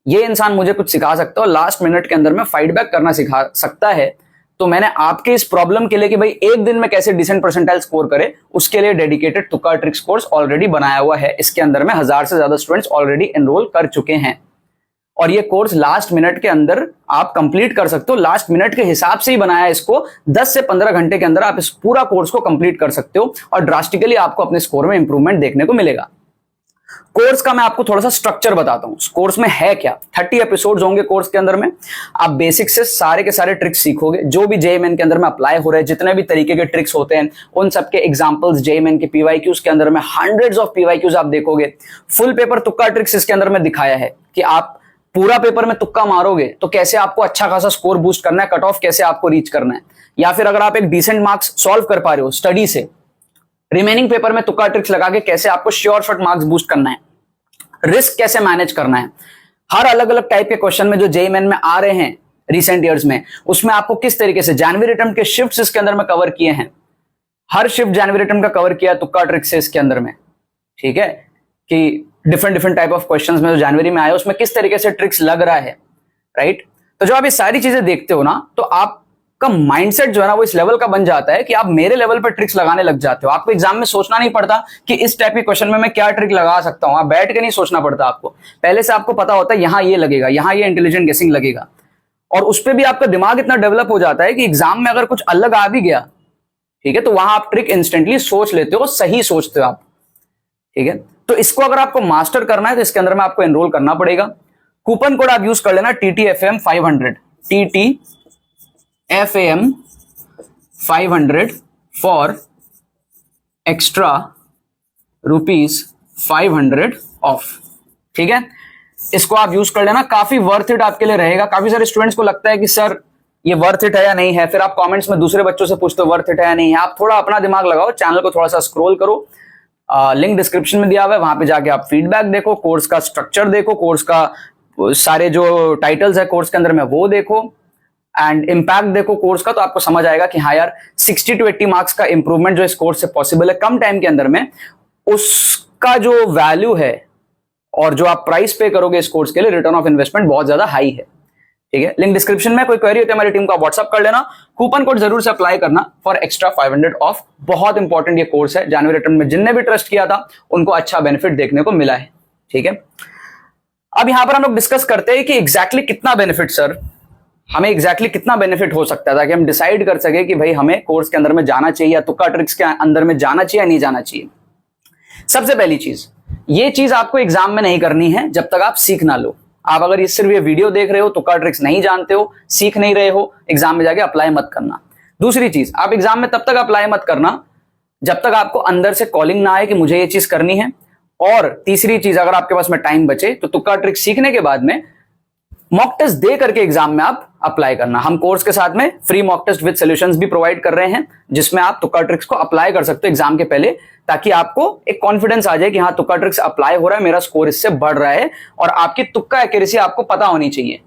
ये इंसान मुझे कुछ सिखा सकता है और लास्ट मिनट के अंदर में फाइट बैक करना सिखा सकता है, तो मैंने आपके इस प्रॉब्लम के लिए कि भाई एक दिन में कैसे डिसेंट परसेंटाइल स्कोर करे, उसके लिए डेडिकेटेड तुक्का ट्रिक्स कोर्स ऑलरेडी बनाया हुआ है। इसके अंदर में 1000 से ज्यादा स्टूडेंट्स ऑलरेडी एनरोल कर चुके हैं और ये कोर्स लास्ट मिनट के अंदर आप कंप्लीट कर सकते हो। लास्ट मिनट के हिसाब से ही बनाया है इसको, 10 से 15 घंटे के अंदर आप इस पूरा कोर्स को कंप्लीट कर सकते हो और ड्रास्टिकली आपको अपने स्कोर में इंप्रूवमेंट देखने को मिलेगा। कोर्स का मैं आपको थोड़ा सा स्ट्रक्चर बताता हूं, कोर्स में है क्या। 30 एपिसोड्स होंगे कोर्स के अंदर में, आप बेसिक से सारे के सारे ट्रिक्स सीखोगे जो भी जेईएमएन के अंदर में अप्लाई हो रहे हैं, जितने भी तरीके के ट्रिक्स होते हैं उन सबके एग्जांपल्स जेईएमएन के पीवाईक्यूज के अंदर में, हंड्रेड्स ऑफ पीवाईक्यूज आप देखोगे। फुल पेपर तुक्का ट्रिक्स इसके अंदर में दिखाया है कि आप पूरा पेपर में तुक्का मारोगे तो कैसे आपको अच्छा खासा स्कोर बूस्ट करना है, कट ऑफ कैसे आपको रीच करना है, या फिर अगर आप एक डिसेंट मार्क्स सॉल्व कर पा रहे हो स्टडी से, रिमेनिंग पेपर में तुक्का ट्रिक्स लगा के कैसे आपको श्योर शॉट मार्क्स बूस्ट करना है, रिस्क कैसे मैनेज करना है। हर अलग अलग टाइप के क्वेश्चन में जो जेईएमएन में आ रहे हैं रिसेंट ईयर्स में, उसमें आपको किस तरीके से जनवरी अटेम्प्ट के शिफ्ट्स इसके अंदर में कवर किए हैं, हर शिफ्ट जनवरी अटेम्प्ट का कवर किया तुक्का ट्रिक्स से इसके अंदर में, ठीक है। कि different different type of questions में जो जनवरी में आए उसमें किस तरीके से ट्रिक्स लग रहा है, राइट। तो जब आप ये सारी चीजें देखते हो ना तो आपका माइंडसेट जो है ना वो इस लेवल का बन जाता है कि आप मेरे लेवल पर ट्रिक्स लगाने लग जाते हो। आपको एग्जाम में सोचना नहीं पड़ता कि इस टाइप के क्वेश्चन में मैं क्या ट्रिक लगा सकता हूं, आप बैठ के नहीं सोचना पड़ता आपको, पहले से आपको पता होता है यहां ये लगेगा, यहां ये इंटेलिजेंट गेसिंग लगेगा, और उस पर भी आपका दिमाग इतना डेवलप हो जाता है कि एग्जाम में अगर कुछ अलग आ भी गया, ठीक है, तो वहां आप ट्रिक इंस्टेंटली सोच लेते हो, सही सोचते हो आप, ठीक है। तो इसको अगर आपको मास्टर करना है तो इसके अंदर में आपको एनरोल करना पड़ेगा। कूपन कोड आप यूज कर लेना TTFAM 500, TTFAM 500 for extra ₹500 of, ठीक है। इसको आप यूज कर लेना, काफी वर्थ इट आपके लिए रहेगा। काफी सारे स्टूडेंट्स को लगता है कि सर ये वर्थ इट है या नहीं है, फिर आप कमेंट्स में दूसरे बच्चों से पूछते हो वर्थ इट है या नहीं है। आप थोड़ा अपना दिमाग लगाओ, चैनल को थोड़ा सा स्क्रॉल करो, लिंक डिस्क्रिप्शन में दिया हुआ है, वहां पे जाके आप फीडबैक देखो, कोर्स का स्ट्रक्चर देखो, कोर्स का सारे जो टाइटल्स है कोर्स के अंदर में वो देखो, एंड इम्पैक्ट देखो कोर्स का, तो आपको समझ आएगा कि हाँ यार 60 to 80 मार्क्स का इंप्रूवमेंट जो इस कोर्स से पॉसिबल है कम टाइम के अंदर में, उसका जो वैल्यू है और जो आप प्राइस पे करोगे इस कोर्स के लिए, रिटर्न ऑफ इन्वेस्टमेंट बहुत ज्यादा हाई है, ठीक है। लिंक डिस्क्रिप्शन में, कोई क्वेरी होती है हमारी टीम को आप व्हाट्सअप कर लेना। कूपन कोड जरूर से अप्लाई करना फॉर एक्स्ट्रा 500 ऑफ। बहुत इंपॉर्टेंट ये कोर्स है, जनवरी रिटर्न में जिनने भी ट्रस्ट किया था उनको अच्छा बेनिफिट देखने को मिला है, ठीक है। अब यहां पर हम लोग डिस्कस करते हैं कि एग्जैक्टली कितना बेनिफिट, सर हमें एग्जैक्टली कितना बेनिफिट हो सकता है, ताकि हम डिसाइड कर सके कि भाई हमें कोर्स के अंदर में जाना चाहिए या तुक्का ट्रिक्स के अंदर में जाना चाहिए या नहीं जाना चाहिए। सबसे पहली चीज, ये चीज आपको एग्जाम में नहीं करनी है जब तक आप सीख ना लो। आप अगर सिर्फ ये वीडियो देख रहे हो, तुक्का ट्रिक्स नहीं जानते हो, सीख नहीं रहे हो, एग्जाम में जाके अप्लाई मत करना। दूसरी चीज, आप एग्जाम में तब तक अप्लाई मत करना जब तक आपको अंदर से कॉलिंग ना आए कि मुझे ये चीज करनी है। और तीसरी चीज, अगर आपके पास में टाइम बचे तो तुक्का ट्रिक सीखने के बाद में मॉक टेस्ट दे करके एग्जाम में आप अप्लाई करना। हम कोर्स के साथ में free mock test with solutions भी प्रोवाइड कर रहे हैं, जिसमें आप तुक्का ट्रिक्स को अप्लाई कर सकते हो एग्जाम के पहले, ताकि आपको एक कॉन्फिडेंस आ जाए कि हाँ तुक्का ट्रिक्स अप्लाई हो रहा है, मेरा स्कोर इससे बढ़ रहा है, और आपकी तुक्का एक्यूरेसी आपको पता होनी चाहिए।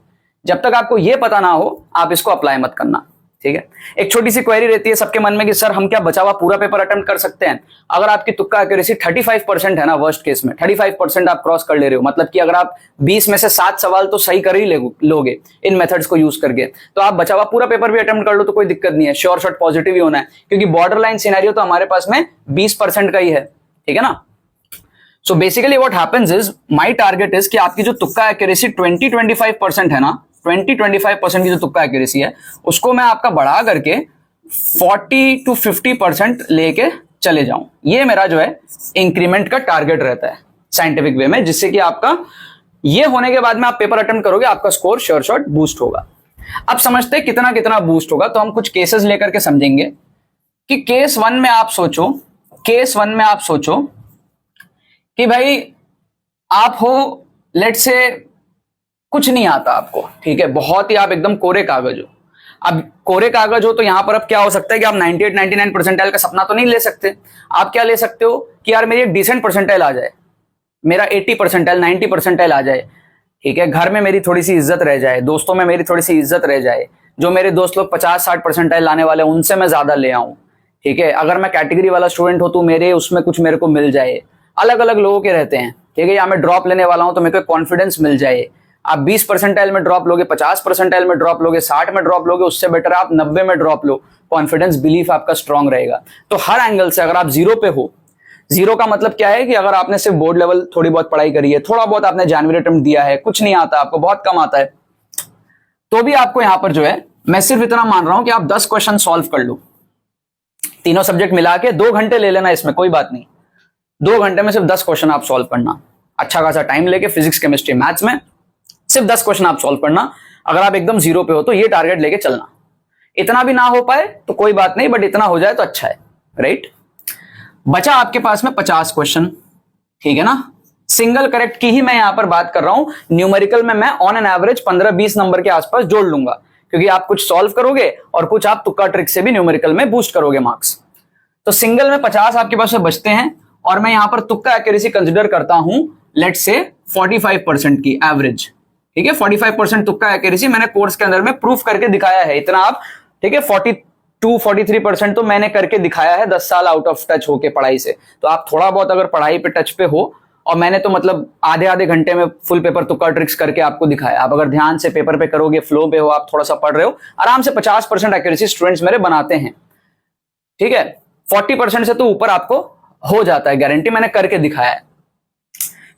जब तक आपको यह पता ना हो आप इसको अप्लाई मत करना, ठीक है। एक छोटी सी क्वेरी रहती है सबके मन में कि सर हम क्या बचा हुआ पूरा पेपर अटेम्प्ट कर सकते हैं? अगर आपकी तुक्का एक्यूरेसी 35% है ना, वर्स्ट केस में 35% आप क्रॉस कर ले रहे हो, मतलब कि अगर आप 20 में से 7 सवाल तो सही कर ही लोगे इन मेथड्स को यूज करके, तो आप बचा हुआ पूरा पेपर भी अटेम्प्ट कर लो तो कोई दिक्कत नहीं है, श्योर शॉट पॉजिटिव ही होना है, क्योंकि बॉर्डर लाइन सिनेरियो तो हमारे पास में 20% का ही है, ठीक है ना। So basically what happens is, my target is कि आपकी जो तुक्का एक्यूरेसी 20-25% है ना, 20-25% की जो तुक्का एक्यूरेसी है उसको मैं आपका बढ़ा करके 40-50% लेके चले जाऊं। ये मेरा जो है इंक्रीमेंट का टारगेट रहता है साइंटिफिक वे में, जिससे कि आपका ये होने के बाद में आप पेपर अटेम्प्ट करोगे, आपका स्कोर श्योर शॉट बूस्ट होगा। अब समझते हैं कितना कितना बूस्ट होगा, तो हम कुछ केसेस लेकर के समझेंगे कि केस 1 में आप सोचो कि भाई आप हो, लेट से कुछ नहीं आता आपको, ठीक है, बहुत ही आप एकदम कोरे कागज हो। अब कोरे कागज हो तो यहां पर अब क्या हो सकता है कि आप 98-99 परसेंटाइल का सपना तो नहीं ले सकते। आप क्या ले सकते हो कि यार मेरी एक डिसेंट परसेंटाइल आ जाए, मेरा 80 परसेंटाइल 90 परसेंटाइल आ जाए, ठीक है, घर में मेरी थोड़ी सी इज्जत रह जाए, दोस्तों में मेरी थोड़ी सी इज्जत रह जाए, जो मेरे दोस्त लोग 50-60 परसेंटाइल लाने वाले उनसे मैं ज्यादा ले आऊं, ठीक है, अगर मैं कैटेगरी वाला स्टूडेंट हो तो मेरे उसमें कुछ मेरे को मिल जाए। अलग अलग लोगों के रहते हैं, ठीक है, या मैं ड्रॉप लेने वाला हूं तो मेरे को कॉन्फिडेंस मिल जाए। आप 20 परसेंटाइल में ड्रॉप लोगे, 50 परसेंटाइल में ड्रॉप लोगे, 60 में ड्रॉप लोगे, उससे बेटर आप 90 में ड्रॉप लो, कॉन्फिडेंस बिलीफ आपका स्ट्रांग रहेगा। तो हर एंगल से अगर आप जीरो पे हो, जीरो का मतलब क्या है कि अगर आपने सिर्फ बोर्ड लेवल थोड़ी बहुत पढ़ाई करी है, थोड़ा बहुत आपने जनवरी अटेम्प्ट दिया है, कुछ नहीं आता आपको, बहुत कम आता है, तो भी आपको यहां पर जो है, मैं सिर्फ इतना मान रहा हूं कि आप 10 क्वेश्चन सॉल्व कर लो, तीनों सब्जेक्ट मिला के 2 घंटे ले लेना, इसमें कोई बात नहीं, 2 घंटे में सिर्फ 10 क्वेश्चन आप सॉल्व करना, अच्छा खासा टाइम लेके, फिजिक्स केमिस्ट्री मैथ्स में सिर्फ 10 क्वेश्चन आप सॉल्व करना। अगर आप एकदम जीरो पे हो तो ये टारगेट लेके चलना। इतना भी ना हो पाए तो कोई बात नहीं, बट इतना हो जाए तो अच्छा है, राइट। बचा आपके पास में 50 क्वेश्चन, ठीक है ना। सिंगल करेक्ट की ही मैं यहां पर बात कर रहा हूं, न्यूमेरिकल में मैं ऑन एन एवरेज 15-20 नंबर के आसपास जोड़ लूंगा, क्योंकि आप कुछ सॉल्व करोगे और कुछ आप तुक्का ट्रिक से भी न्यूमेरिकल में बूस्ट करोगे मार्क्स। तो सिंगल में 50 आपके पास में बचते हैं, और मैं यहां पर तुक्का एक्यूरेसी कंसिडर करता हूं, लेट से 45% की एवरेज, ठीक है, 45% तुक्का एक्यूरेसी मैंने कोर्स के अंदर में प्रूफ करके दिखाया है। इतना आप, ठीक है, 42-43% तो मैंने करके दिखाया है 10 साल आउट ऑफ टच होके पढ़ाई से। तो आप थोड़ा बहुत अगर पढ़ाई पे टच पे हो और मैंने तो मतलब आधे आधे घंटे में फुल पेपर तुक्का ट्रिक्स करके आपको दिखाया। आप अगर ध्यान से पेपर पे करोगे, फ्लो पे हो, आप थोड़ा सा पढ़ रहे हो, आराम से 50% एक्यूरेसी स्टूडेंट्स मेरे बनाते हैं, ठीक है। 40% से तो ऊपर आपको हो जाता है, गारंटी, मैंने करके दिखाया है।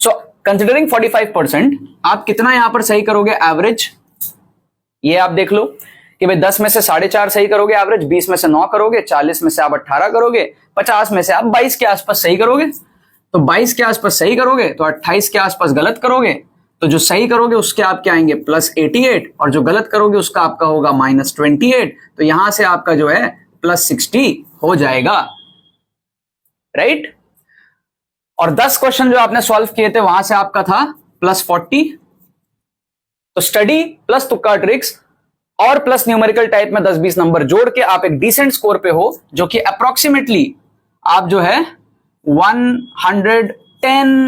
सो कंसिडरिंग 45%, आप कितना यहां पर सही करोगे एवरेज, ये आप देख लो कि भाई 10 में से 4.5 सही करोगे एवरेज, 20 में से 9 करोगे, 40 में से आप 18 करोगे, 50 में से आप 22 के आसपास सही करोगे। तो 22 के आसपास सही करोगे तो 28 के आसपास गलत करोगे, तो जो सही करोगे उसके आपके आएंगे +88 और जो गलत करोगे उसका आपका होगा -28। तो यहां से आपका जो है +60 हो जाएगा, राइट। और 10 क्वेश्चन जो आपने सॉल्व किए थे वहां से आपका था +40। तो स्टडी प्लस तुक्का ट्रिक्स और प्लस न्यूमेरिकल टाइप में 10-20 नंबर जोड़ के आप एक डिसेंट स्कोर पे हो, जो कि अप्रोक्सीमेटली आप जो है 110,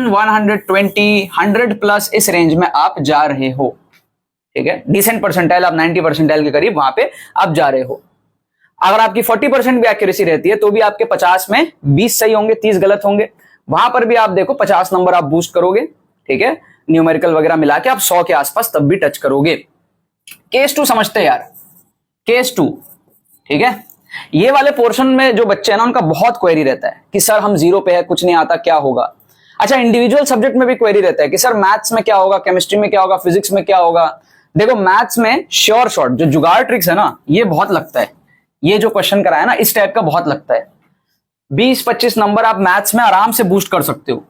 120, 100+ इस रेंज में आप जा रहे हो, ठीक है। डिसेंट परसेंटाइल, आप 90 परसेंटाइल के करीब वहां पे आप जा रहे हो। अगर आपकी 40% भी एक्यूरेसी रहती है तो भी आपके 50 में 20 सही होंगे, 30 गलत होंगे। वहां पर भी आप देखो 50 नंबर आप बूस्ट करोगे, ठीक है। न्यूमेरिकल वगैरह मिला के आप 100 के आसपास तब भी टच करोगे। केस 2 समझते हैं यार, केस 2, ठीक है। ये वाले पोर्शन में जो बच्चे हैं ना, उनका बहुत क्वेरी रहता है कि सर हम 0 पे है, कुछ नहीं आता, क्या होगा। अच्छा, इंडिविजुअल सब्जेक्ट में भी क्वेरी रहता है कि सर मैथ्स में क्या होगा, केमिस्ट्री में क्या होगा, फिजिक्स में क्या होगा। देखो मैथ्स में श्योर शॉट जो जुगाड़ ट्रिक्स है ना, ये बहुत लगता है। ये जो क्वेश्चन कराया ना, इस टाइप का बहुत लगता है। 20-25 नंबर आप मैथ्स में आराम से बूस्ट कर सकते हो।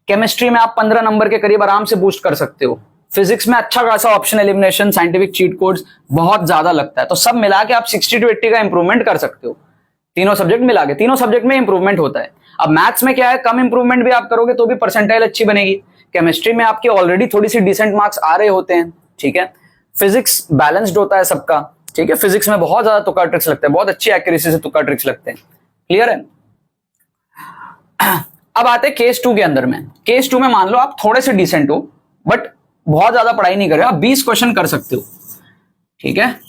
केमिस्ट्री में आप 15 नंबर के करीब आराम से बूस्ट कर सकते हो। फिजिक्स में अच्छा खासा option elimination, scientific cheat codes बहुत ज्यादा लगता है। तो सब मिला के आप 60 to 80 का इंप्रूवमेंट कर सकते हो। तीनों सब्जेक्ट मिला के, तीनों सब्जेक्ट में इंप्रूवमेंट होता है। अब मैथ्स में क्या है, कम इंप्रूवमेंट भी आप करोगे तो भी परसेंटाइल अच्छी बनेगी। केमिस्ट्री में आपके ऑलरेडी थोड़ी सी डिसेंट मार्क्स आ रहे होते हैं, ठीक है। फिजिक्स बैलेंस्ड होता है सबका, ठीक है। फिजिक्स में बहुत ज्यादा तुक्का ट्रिक्स लगते हैं, बहुत अच्छी एक्यूरेसी से तुक्का ट्रिक्स लगते हैं। क्लियर है। अब आते हैं केस 2 के अंदर में। केस 2 में मान लो आप थोड़े से डिसेंट हो, बट बहुत ज्यादा पढ़ाई नहीं कर रहे हो, आप 20 क्वेश्चन कर सकते हो, ठीक है।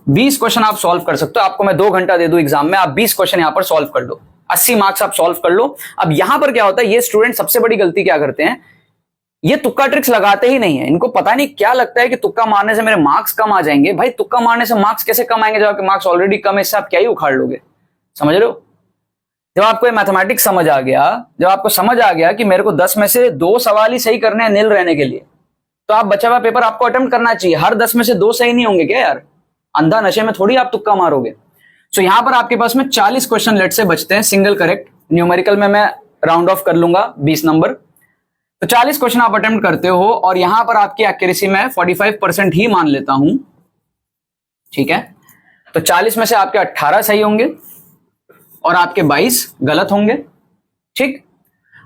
20 क्वेश्चन आप सॉल्व कर सकते हो। आपको मैं 2 घंटा दे दूं एग्जाम में, आप 20 क्वेश्चन यहां पर सॉल्व कर लो, 80 मार्क्स आप सॉल्व कर लो। अब यहां पर क्या होता है, ये स्टूडेंट सबसे बड़ी गलती क्या करते हैं, ये तुक्का ट्रिक्स लगाते ही नहीं है। इनको पता नहीं क्या लगता है कि तुक्का मारने से मेरे मार्क्स कम आ जाएंगे। भाई तुक्का मारने से मार्क्स कैसे कम आएंगे, जब आपके मार्क्स ऑलरेडी कम है, इससे आप क्या ही उखाड़ लोगे। समझ रहे हो। जब आपको ये मैथमेटिक्स समझ आ गया, जब आपको समझ आ गया कि मेरे को 10 में से 2 सवाल ही सही करने हैं निल रहने के लिए, तो आप बचा हुआ पेपर आपको अटेम्प्ट करना चाहिए। हर 10 में से 2 सही नहीं होंगे क्या यार, अंधा नशे में थोड़ी आप तुक्का मारोगे। सो यहां पर आपके पास में 40 क्वेश्चन लेट से बचते हैं, सिंगल करेक्ट। न्यूमेरिकल में मैं राउंड ऑफ कर लूंगा 20 नंबर। तो 40 क्वेश्चन आप अटेम्प्ट करते हो और यहां पर आपकी एक्यूरेसी में 45% ही मान लेता हूं, ठीक है। तो 40 में से आपके 18 सही होंगे और आपके 22 गलत होंगे, ठीक।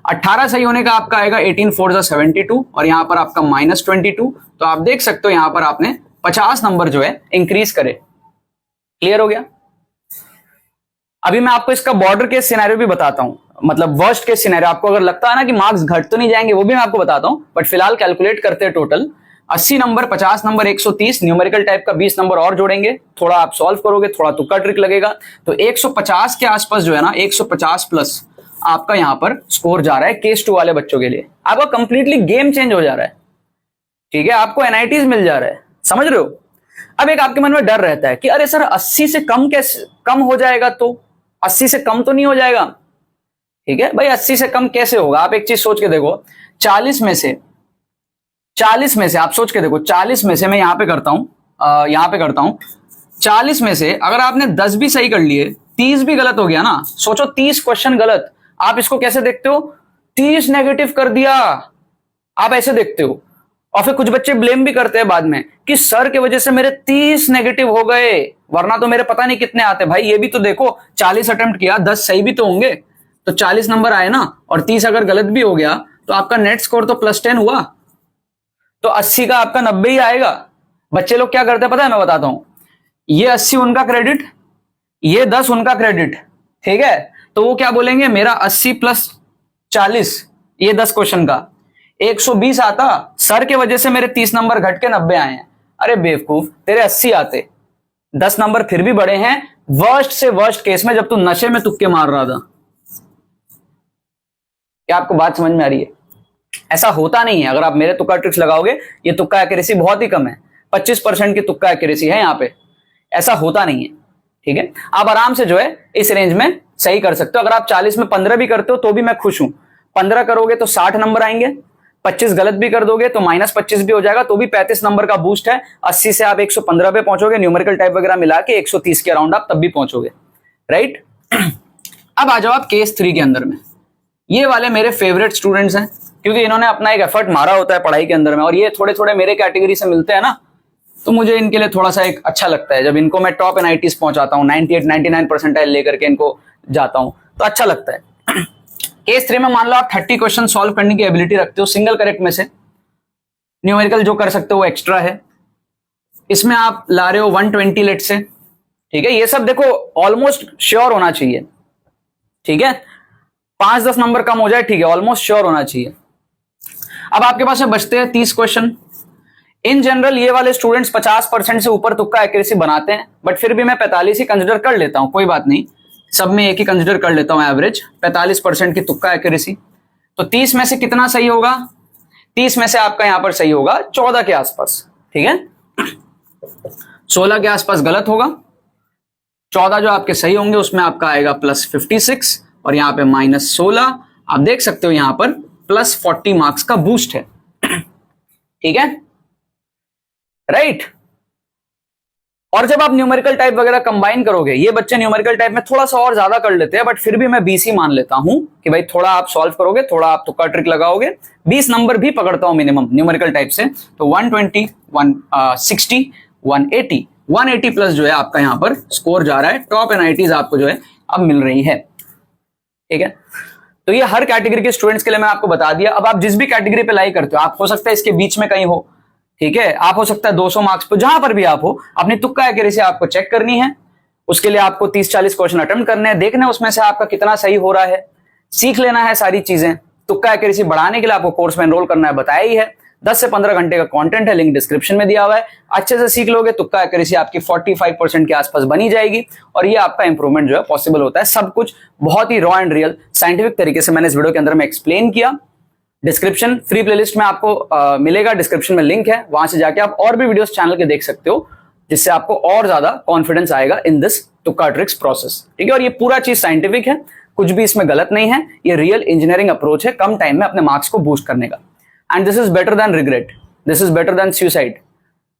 18 सही होने का आपका आएगा 18 4 72 और यहां पर आपका -22। तो आप देख सकते हो यहां पर आपने 50 नंबर जो है इंक्रीज करे। क्लियर हो गया। अभी मैं आपको इसका बॉर्डर केस सिनेरियो भी बताता हूं, मतलब वर्स्ट केस सिनेरियो। आपको अगर लगता है ना कि मार्क्स घट तो नहीं जाएंगे, वो भी मैं आपको बताता हूं, बट फिलहाल कैलकुलेट करते हैं। Total 80 number, 50 number, 130 numerical type का 20 नंबर और जोड़ेंगे। थोड़ा आप सॉल्व करोगे, थोड़ा तुक्का ट्रिक लगेगा, तो 150 के आसपास जो है ना, 150 प्लस आपका यहां पर स्कोर जा रहा है केस 2 वाले बच्चों के लिए। आपका कंप्लीटली गेम चेंज हो जा रहा है, ठीक है। आपको एनआईटीज मिल जा रहा है, समझ रहे हो। अब एक आपके मन में डर रहता है कि अरे सर 80 से कम कैसे कम हो जाएगा, तो 80 से कम तो नहीं हो जाएगा, ठीक है भाई। 80 से कम कैसे होगा, आप एक चीज सोच के देखो। 40 में से आप सोच के देखो, 40 में से मैं यहां पे करता हूं 40 में से अगर आपने 10 भी सही कर लिए, 30 भी गलत हो गया ना, सोचो 30 क्वेश्चन गलत, आप इसको कैसे देखते हो, 30 नेगेटिव कर दिया, आप ऐसे देखते हो। और फिर कुछ बच्चे ब्लेम भी करते हैं बाद में कि सर के वजह से मेरे 30 नेगेटिव हो गए, वरना तो मेरे पता नहीं कितने आते। भाई ये भी तो देखो, 40 अटेम्प्ट किया, 10 सही भी तो होंगे, तो 40 नंबर आए ना, और 30 अगर गलत भी हो गया तो आपका नेट स्कोर तो +10 हुआ, तो 80 का आपका 90 ही आएगा। बच्चे लोग क्या करते हैं पता है, मैं बताता हूं। ये 80 उनका क्रेडिट, ये 10 उनका क्रेडिट, ठीक है। तो वो क्या बोलेंगे, मेरा 80 + 40, ये 10 क्वेश्चन का 120 आता, सर के वजह से मेरे 30 नंबर घट के 90 आए हैं। अरे बेवकूफ, तेरे 80 आते, 10 नंबर फिर भी बड़े हैं वर्स्ट से वर्स्ट केस में, जब तू नशे में तुक्के मार रहा था। क्या आपको बात समझ में आ रही है। ऐसा होता नहीं है। अगर आप मेरे तुक्का ट्रिक्स लगाओगे, ये तुक्का एक्यूरेसी बहुत ही कम है, 25% की तुक्का एक्यूरेसी है यहाँ पे, ऐसा होता नहीं है। ठीक है, आप आराम से जो है इस रेंज में सही कर सकते हो। अगर आप 40 में 15 भी करते हो तो भी मैं खुश हूं। 15 करोगे तो 60 नंबर आएंगे, 25 गलत भी कर दोगे तो -25 भी हो जाएगा, तो भी 35 नंबर का बूस्ट है। 80 से आप 115 पे पहुंचोगे, न्यूमेरिकल टाइप वगैरह मिला के 130 के अराउंड आप तब भी पहुंचोगे, राइट। अब आ जाओ आप केस 3 के अंदर में। ये वाले मेरे फेवरेट स्टूडेंट्स हैं, क्योंकि इन्होंने अपना एक एफर्ट मारा होता है पढ़ाई के अंदर में, और ये थोड़े थोड़े मेरे कैटेगरी से मिलते हैं ना, तो मुझे इनके लिए थोड़ा सा एक अच्छा लगता है। जब इनको मैं टॉप NITs पहुंचाता हूँ, 98-99 परसेंटाइल लेकर के इनको जाता हूं, तो अच्छा लगता है। केस 3 में मान लो आप 30 क्वेश्चन सॉल्व करने की एबिलिटी रखते हो सिंगल करेक्ट में से, न्यूमेरिकल जो कर सकते हो वो एक्स्ट्रा है, इसमें आप ला रहे हो 120 लेट से। ठीक है, ये सब देखो ऑलमोस्ट श्योर होना चाहिए। ठीक है, 5-10 नंबर कम हो जाए, ठीक है, ऑलमोस्ट श्योर होना चाहिए। अब आपके पास में बचते हैं 30 क्वेश्चन। इन जनरल ये वाले स्टूडेंट्स 50% से ऊपर तुक्का एक्यूरेसी बनाते हैं, बट फिर भी मैं 45 ही कंसिडर कर लेता हूं, कोई बात नहीं, सब में एक ही कंसिडर कर लेता हूं एवरेज 45% की तुक्का एक्यूरेसी। तो 30 में से कितना सही होगा? 30 में से आपका यहां पर सही होगा 14 के आसपास। ठीक है, 16 के आसपास गलत होगा, 14 जो आपके सही होंगे उसमें आपका आएगा +56 और यहां पे -16। आप देख सकते हो यहां पर +40 मार्क्स का बूस्ट है। ठीक है, राइट। और जब आप न्यूमेरिकल टाइप वगैरह कंबाइन करोगे, ये बच्चे न्यूमेरिकल टाइप में थोड़ा सा और ज्यादा कर लेते हैं, बट फिर भी मैं 20 ही मान लेता हूं कि भाई थोड़ा आप सॉल्व करोगे, थोड़ा आप तुक्का ट्रिक लगाओगे, 20 नंबर भी पकड़ता हूं मिनिमम न्यूमेरिकल टाइप से। तो 120, 160, 180, 180 प्लस जो है आपका यहां पर स्कोर जा रहा है। टॉप NITs आपको जो है अब मिल रही है। ठीक है, तो ये हर कैटेगरी के स्टूडेंट्स के लिए मैं आपको बता दिया। अब आप जिस भी कैटेगरी पे लाई करते हो, आप हो सकता है इसके बीच में कहीं हो, ठीक है, आप हो सकता है 200 मार्क्स पे, जहां पर भी आप हो, अपनी तुक्का एक्यूरेसी आपको चेक करनी है। उसके लिए आपको 30-40 क्वेश्चन अटेम्प्ट करने हैं, देखना है उसमें से आपका कितना सही हो रहा है, सीख लेना है सारी चीजें। तुक्का एक्यूरेसी बढ़ाने के लिए आपको कोर्स में एनरोल करना है, बताया ही है। 10 से 15 घंटे का कंटेंट है, लिंक डिस्क्रिप्शन में दिया हुआ है। अच्छे से सीख लोगे, तुक्का एक्यूरेसी आपकी 45% के आसपास बनी जाएगी, और ये आपका इंप्रूवमेंट जो है पॉसिबल होता है। सब कुछ बहुत ही रॉ एंड रियल साइंटिफिक तरीके से मैंने इस वीडियो के अंदर में एक्सप्लेन किया। डिस्क्रिप्शन फ्री प्लेलिस्ट में आपको मिलेगा, डिस्क्रिप्शन में लिंक है, वहां से जाके आप और भी वीडियोस चैनल के देख सकते हो, जिससे आपको और ज्यादा कॉन्फिडेंस आएगा इन दिस तुक्का ट्रिक्स प्रोसेस। ठीक है, और ये पूरा चीज साइंटिफिक है, कुछ भी इसमें गलत नहीं है। ये रियल इंजीनियरिंग अप्रोच है कम टाइम में अपने मार्क्स को बूस्ट करने का। And this is better than regret, this is better than suicide.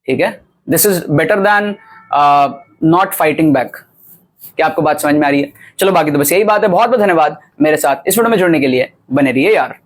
ठीक है, this is better than not fighting back. क्या आपको बात समझ में आ रही है? चलो, बाकी तो बस यही बात है। बहुत बहुत धन्यवाद मेरे साथ इस वीडियो में जुड़ने के लिए। बने रहिए यार।